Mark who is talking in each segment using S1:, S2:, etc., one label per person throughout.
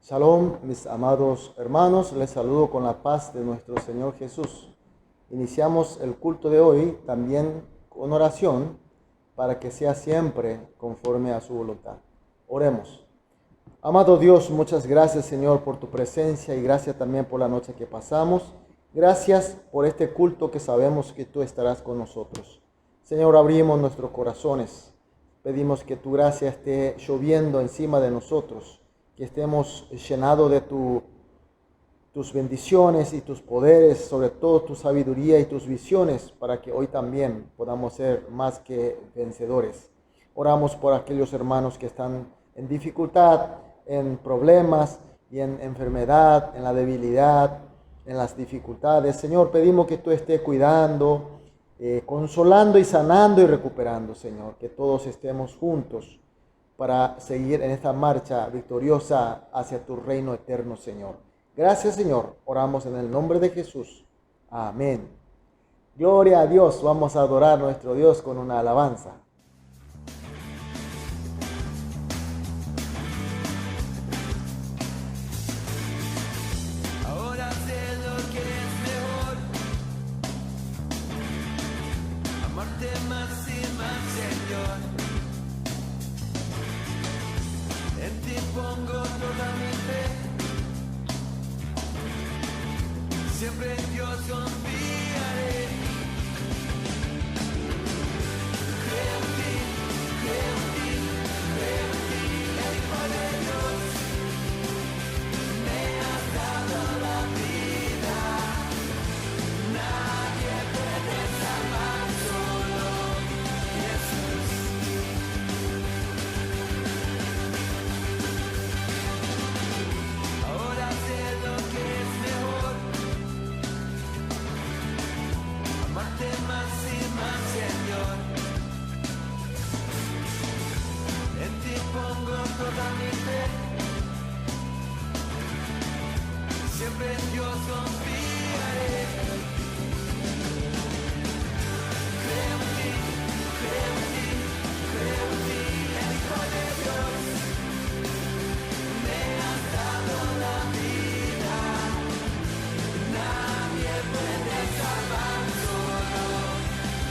S1: Shalom, mis amados hermanos, les saludo con la paz de nuestro Señor Jesús. Iniciamos el culto de hoy también con oración para que sea siempre conforme a su voluntad. Oremos. Amado Dios, muchas gracias, Señor, por tu presencia y gracias también por la noche que pasamos. Gracias por este culto que sabemos que tú estarás con nosotros. Señor, abrimos nuestros corazones. Pedimos que tu gracia esté lloviendo encima de nosotros, que estemos llenados de tus bendiciones y tus poderes, sobre todo tu sabiduría y tus visiones, para que hoy también podamos ser más que vencedores. Oramos por aquellos hermanos que están en dificultad, en problemas y en enfermedad, en la debilidad, en las dificultades. Señor, pedimos que tú estés cuidando, consolando y sanando y recuperando, Señor, que todos estemos juntos para seguir en esta marcha victoriosa hacia tu reino eterno, Señor. Gracias, Señor. Oramos en el nombre de Jesús. Amén. Gloria a Dios. Vamos a adorar a nuestro Dios con una alabanza.
S2: Ahora sé lo que es mejor, amarte más y más, Señor. En ti pongo toda mi fe, siempre en Dios confiaré. Creo en ti, creo en ti, creo en ti, el Hijo de Dios. Me has dado la vida, nadie puede salvar, solo Jesús. Ahora sé lo que es mejor, amarte más y más, Señor. En ti pongo toda mi fe, siempre en Dios confiaré. Creo en ti, creo en ti, creo en ti, el Hijo de Dios. Me has dado la vida, nadie puede salvar, solo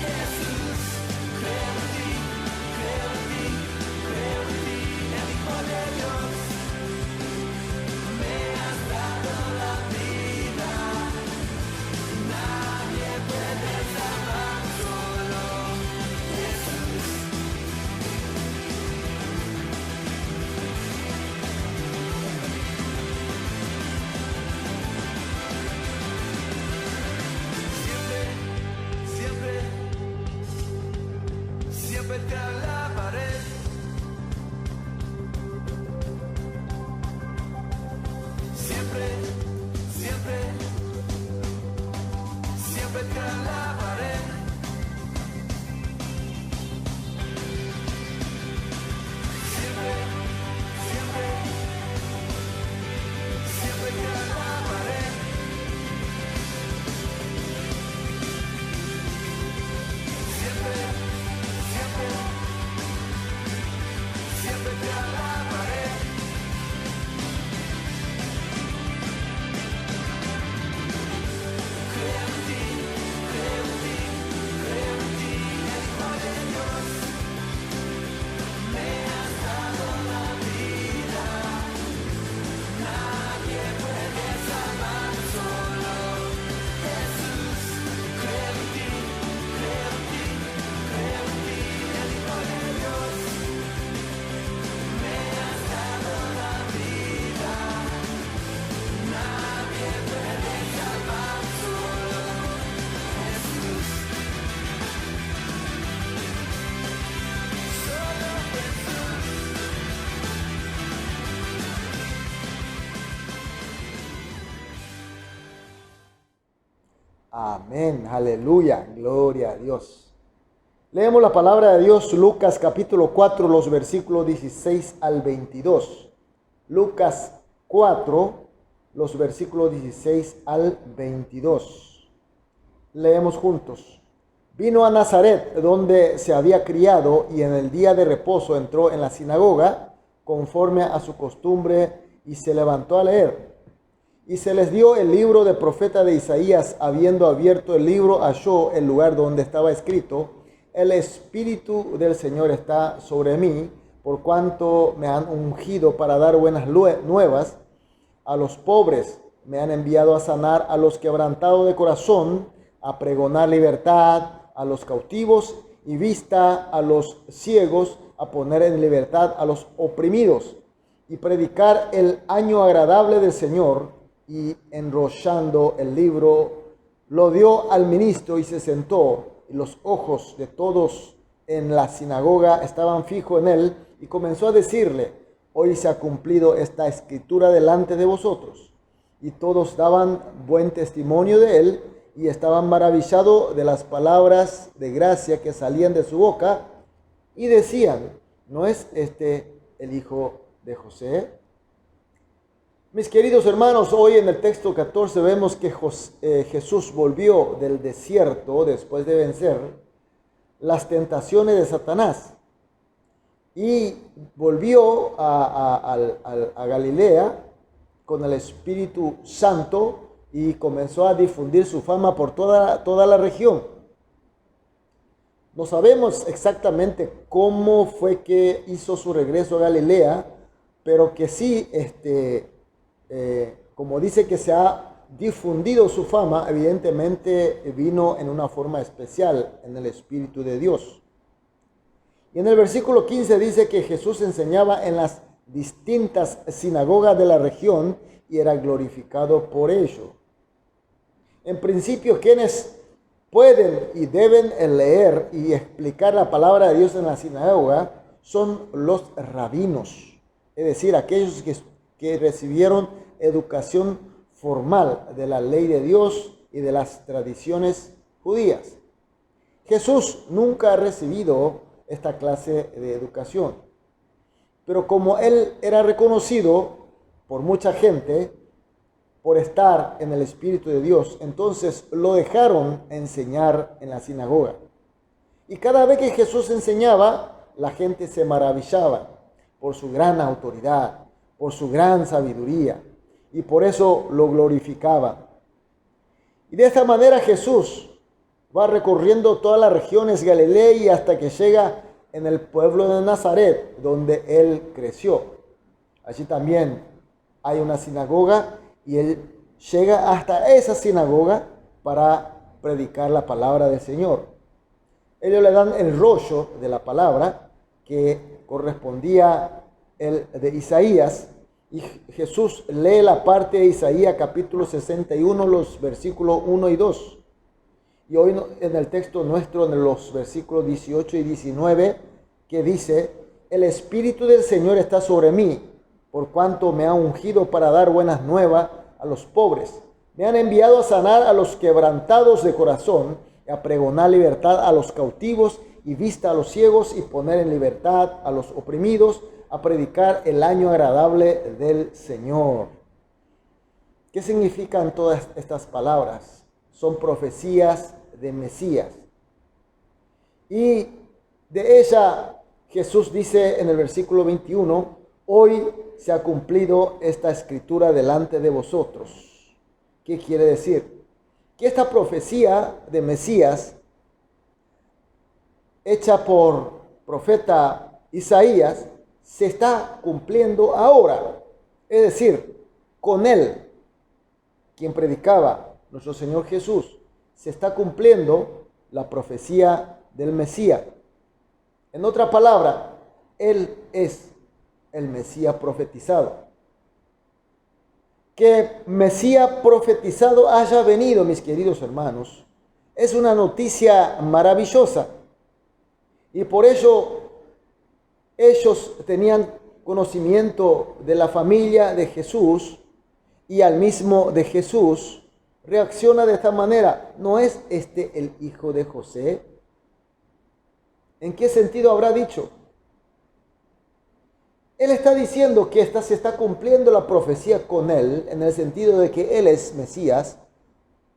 S2: Jesús. Creo en ti, creo en ti, creo en ti, el Hijo de Dios. Me has dado la vida, nadie puede salvar, solo Jesús. Siempre, siempre, siempre te alabaré. Siempre, siempre, siempre te alabaré. Siempre, siempre, siempre te alabaré. Siempre, siempre, siempre te alabaré. Creo en ti, creo en ti, creo en ti, el Hijo de Dios. Me has dado la vida, nadie puede salvar, solo Jesús. Creo en ti, creo en ti, creo en ti, el Hijo de Dios. Me has dado la vida, nadie puede salvar, solo Jesús. Solo Jesús.
S1: Amén. Aleluya. Gloria a Dios. Leemos la palabra de Dios, Lucas capítulo 4, los versículos 16 al 22. Lucas 4, los versículos 16 al 22. Leemos juntos. Vino a Nazaret, donde se había criado, y en el día de reposo entró en la sinagoga, conforme a su costumbre, y se levantó a leer. Y se les dio el libro del profeta de Isaías. Habiendo abierto el libro, halló el lugar donde estaba escrito: el Espíritu del Señor está sobre mí, por cuanto me han ungido para dar buenas nuevas a los pobres. Me han enviado a sanar a los quebrantados de corazón, a pregonar libertad a los cautivos y vista a los ciegos, a poner en libertad a los oprimidos, y predicar el año agradable del Señor. Y enrollando el libro, lo dio al ministro y se sentó, y los ojos de todos en la sinagoga estaban fijos en él, y comenzó a decirle: hoy se ha cumplido esta escritura delante de vosotros. Y todos daban buen testimonio de él, y estaban maravillados de las palabras de gracia que salían de su boca, y decían: ¿no es este el hijo de José? Mis queridos hermanos, hoy en el texto 14 vemos que Jesús volvió del desierto después de vencer las tentaciones de Satanás, y volvió a Galilea con el Espíritu Santo, y comenzó a difundir su fama por toda la región. No sabemos exactamente cómo fue que hizo su regreso a Galilea, pero que sí, como dice que se ha difundido su fama, evidentemente vino en una forma especial en el Espíritu de Dios. Y en el versículo 15 dice que Jesús enseñaba en las distintas sinagogas de la región y era glorificado por ello. En principio, quienes pueden y deben leer y explicar la palabra de Dios en la sinagoga son los rabinos, es decir, aquellos que recibieron educación formal de la ley de Dios y de las tradiciones judías. Jesús nunca ha recibido esta clase de educación, pero como él era reconocido por mucha gente por estar en el Espíritu de Dios, entonces lo dejaron enseñar en la sinagoga. Y cada vez que Jesús enseñaba, la gente se maravillaba por su gran autoridad, por su gran sabiduría, y por eso lo glorificaba. Y de esta manera Jesús va recorriendo todas las regiones Galilea hasta que llega en el pueblo de Nazaret, donde él creció. Allí también hay una sinagoga, y él llega hasta esa sinagoga para predicar la palabra del Señor. Ellos le dan el rollo de la palabra que correspondía el de Isaías, y Jesús lee la parte de Isaías capítulo 61, los versículos 1 y 2. Y hoy en el texto nuestro, en los versículos 18 y 19, que dice: el Espíritu del Señor está sobre mí, por cuanto me ha ungido para dar buenas nuevas a los pobres. Me han enviado a sanar a los quebrantados de corazón, y a pregonar libertad a los cautivos y vista a los ciegos, y poner en libertad a los oprimidos, a predicar el año agradable del Señor. ¿Qué significan todas estas palabras? Son profecías de Mesías. Y de ella Jesús dice en el versículo 21: hoy se ha cumplido esta escritura delante de vosotros. ¿Qué quiere decir? Que esta profecía de Mesías, hecha por profeta Isaías, se está cumpliendo ahora. Es decir, con él, quien predicaba nuestro Señor Jesús, se está cumpliendo la profecía del Mesías. En otra palabra, él es el Mesías profetizado. Que Mesías profetizado haya venido, mis queridos hermanos, es una noticia maravillosa. Y por ello ellos tenían conocimiento de la familia de Jesús, y al mismo de Jesús reacciona de esta manera: ¿no es este el hijo de José? ¿En qué sentido habrá dicho? Él está diciendo que se está cumpliendo la profecía con él, en el sentido de que él es Mesías.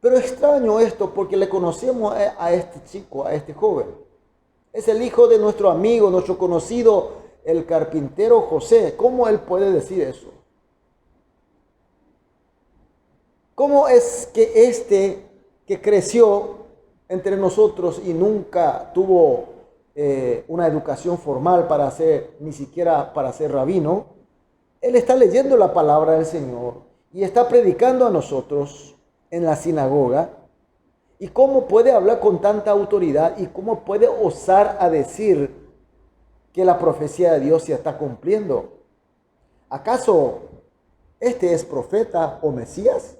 S1: Pero extraño esto, porque le conocemos a este chico, a este joven. Es el hijo de nuestro amigo, nuestro conocido, el carpintero José. ¿Cómo él puede decir eso? ¿Cómo es que este que creció entre nosotros y nunca tuvo una educación formal para ser, ni siquiera para ser rabino, él está leyendo la palabra del Señor y está predicando a nosotros en la sinagoga? ¿Y cómo puede hablar con tanta autoridad y cómo puede osar a decir que la profecía de Dios se está cumpliendo? ¿Acaso este es profeta o Mesías?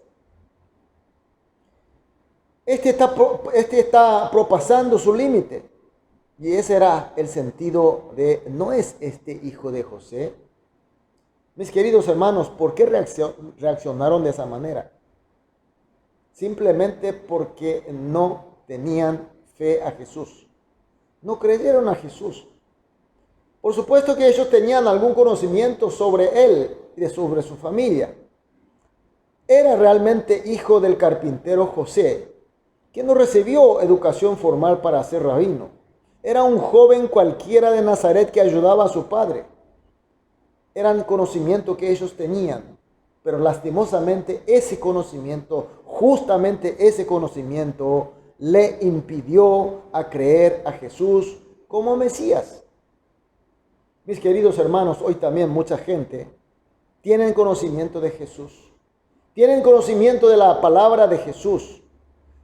S1: Este está propasando su límite. Y ese era el sentido de, ¿no es este hijo de José? Mis queridos hermanos, ¿por qué reaccionaron de esa manera? Simplemente porque no tenían fe a Jesús. No creyeron a Jesús. Por supuesto que ellos tenían algún conocimiento sobre él y sobre su familia. Era realmente hijo del carpintero José, que no recibió educación formal para ser rabino. Era un joven cualquiera de Nazaret que ayudaba a su padre. Era el conocimiento que ellos tenían, pero lastimosamente justamente ese conocimiento le impidió a creer a Jesús como Mesías. Mis queridos hermanos, hoy también mucha gente tiene conocimiento de Jesús, tienen conocimiento de la palabra de Jesús,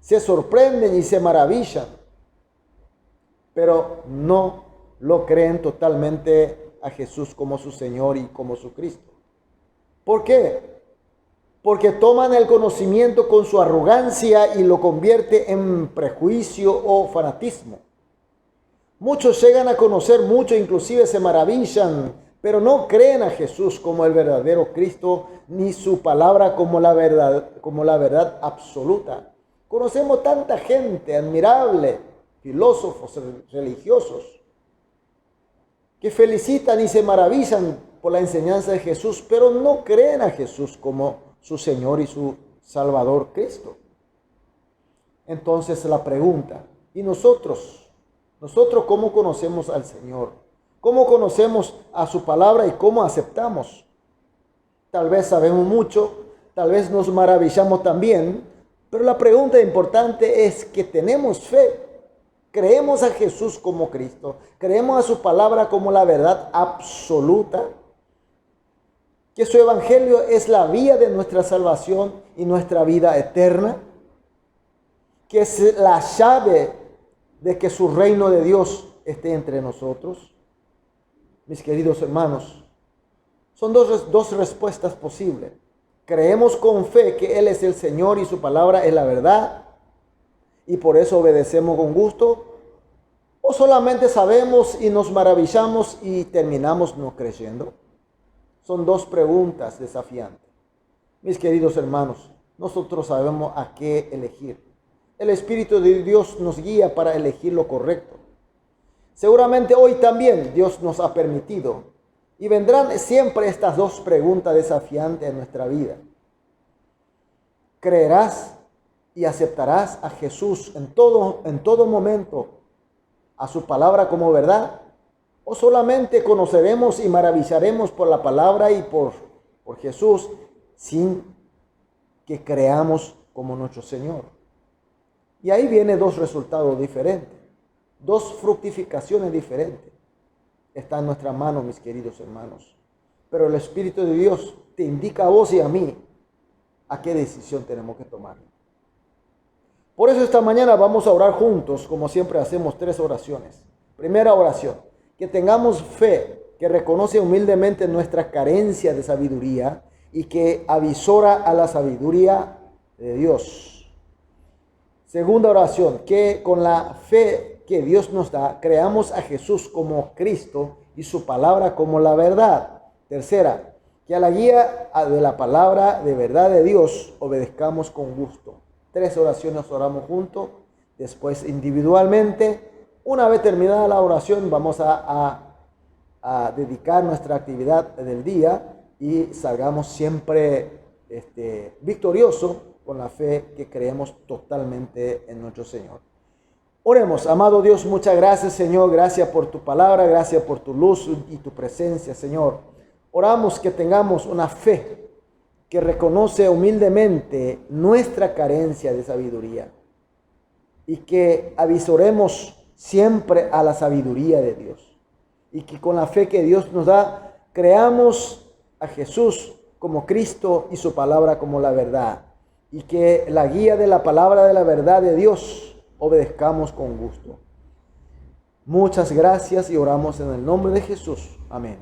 S1: se sorprenden y se maravillan, pero no lo creen totalmente a Jesús como su Señor y como su Cristo. ¿Por qué? Porque toman el conocimiento con su arrogancia y lo convierte en prejuicio o fanatismo. Muchos llegan a conocer mucho, inclusive se maravillan, pero no creen a Jesús como el verdadero Cristo, ni su palabra como la verdad absoluta. Conocemos tanta gente admirable, filósofos religiosos, que felicitan y se maravillan por la enseñanza de Jesús, pero no creen a Jesús como su Señor y su Salvador Cristo. Entonces la pregunta, ¿y nosotros? ¿Nosotros cómo conocemos al Señor? ¿Cómo conocemos a su palabra y cómo aceptamos? Tal vez sabemos mucho, tal vez nos maravillamos también, pero la pregunta importante es que tenemos fe. ¿Creemos a Jesús como Cristo? ¿Creemos a su palabra como la verdad absoluta? ¿Que su evangelio es la vía de nuestra salvación y nuestra vida eterna? ¿Que es la llave de que su reino de Dios esté entre nosotros? Mis queridos hermanos, son dos respuestas posibles. Creemos con fe que Él es el Señor y su palabra es la verdad, y por eso obedecemos con gusto, o solamente sabemos y nos maravillamos y terminamos no creyendo. Son dos preguntas desafiantes. Mis queridos hermanos, nosotros sabemos a qué elegir. El Espíritu de Dios nos guía para elegir lo correcto. Seguramente hoy también Dios nos ha permitido, y vendrán siempre estas dos preguntas desafiantes en nuestra vida. ¿Creerás y aceptarás a Jesús en todo momento, a su palabra como verdad? ¿O solamente conoceremos y maravillaremos por la palabra y por Jesús sin que creamos como nuestro Señor? Y ahí vienen dos resultados diferentes, dos fructificaciones diferentes. Está en nuestra mano, mis queridos hermanos. Pero el Espíritu de Dios te indica a vos y a mí a qué decisión tenemos que tomar. Por eso esta mañana vamos a orar juntos, como siempre hacemos, 3 oraciones. Primera oración, que tengamos fe, que reconoce humildemente nuestra carencia de sabiduría y que avisora a la sabiduría de Dios. Segunda oración, que con la fe que Dios nos da, creamos a Jesús como Cristo y su palabra como la verdad. Tercera, que a la guía de la palabra de verdad de Dios obedezcamos con gusto. 3 oraciones oramos juntos, después individualmente. Una vez terminada la oración vamos a dedicar nuestra actividad del día y salgamos siempre victoriosos con la fe que creemos totalmente en nuestro Señor. Oremos. Amado Dios, muchas gracias, Señor. Gracias por tu palabra, gracias por tu luz y tu presencia, Señor. Oramos que tengamos una fe que reconoce humildemente nuestra carencia de sabiduría y que avisoremos siempre a la sabiduría de Dios y que con la fe que Dios nos da creamos a Jesús como Cristo y su palabra como la verdad y que la guía de la palabra de la verdad de Dios obedezcamos con gusto. Muchas gracias y oramos en el nombre de Jesús. Amén.